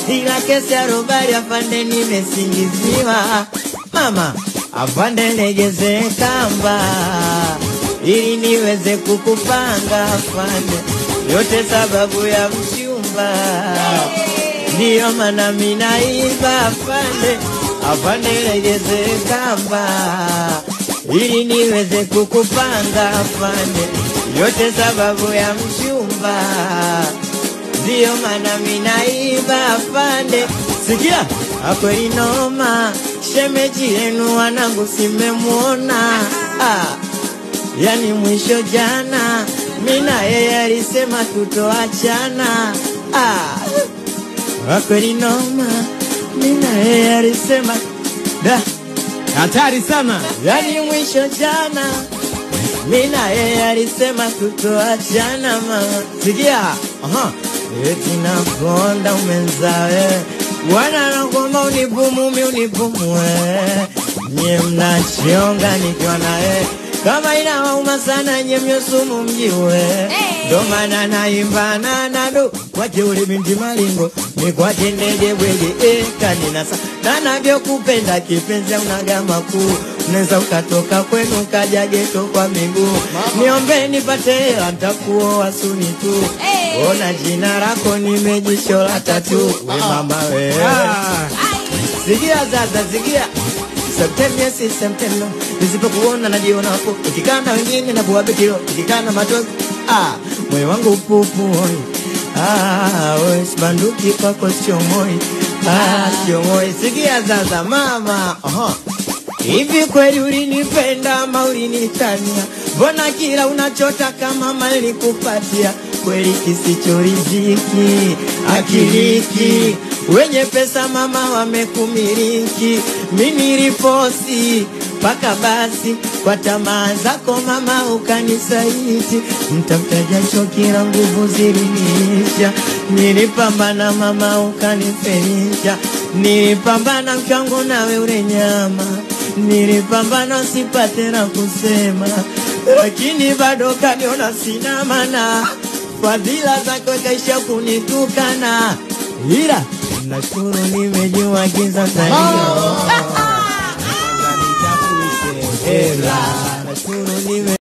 ila kesi ya robari afande nimesingiziwa. Mama, afande legeze kamba ili niweze kukupanga afande, yote sababu ya mchumba, ndiyo maana mimi naiba afande. Afande legeze kamba ili niweze kukupanga afande, yote sababu ya mchumba, ndiyo maana mimi naiba afande. Sikia, hapo inoma, shemeji yenu wanangu simemuona. Yani mwisho jana mina yeye alisema tutoachana. Hapo inoma, mina yeye alisema da hatari sana. Yani mwisho jana mina yeye alisema tutoachana mama. Sikia, eti nakonda umenzawe, wana nakoma unipumumi unipumue, nye mnachionga nikiwa nae, kama inawauma sana nye myosumu mjiwe. Ndo maana naimba nanado kwache ule binti malingo, ni kwache ndege bwege kaninasa, na navyo kupenda kipenzi unagama kuu, unaweza ukatoka kwenu kaja geto kwa miguu. Niombe nipate hela nitakuoa suni tu, ona jina lako nimejishola tatu. We mama we, sigia zaza sigia, September si September, nisipokuona najiona hapo, ukikana wengine na buwabitilo, ukikana matoki moyo wangu pupu hoi. We sibanduki kwako sio moi, sio moi. Sigia zaza mama, hivi kweli ulinipenda ama ulinitania? Mbona kila unachotaka mama nilikupatia? Kweli kisicho riziki akiliki, wenye pesa mama wamekumiliki. Mimi rifosi paka basi kwa tamaa zako mama ukanisaiti, mtamtaja chokira nguvu zilinisha. Nilipambana mama ukanifelisha, nilipambana mchango nawe ule nyama, nilipambana sipate na kusema, lakini bado kaniona sina maana. Fadhila zako kaisha kunitukana, ila nashukuru nimejua giza salio. Hela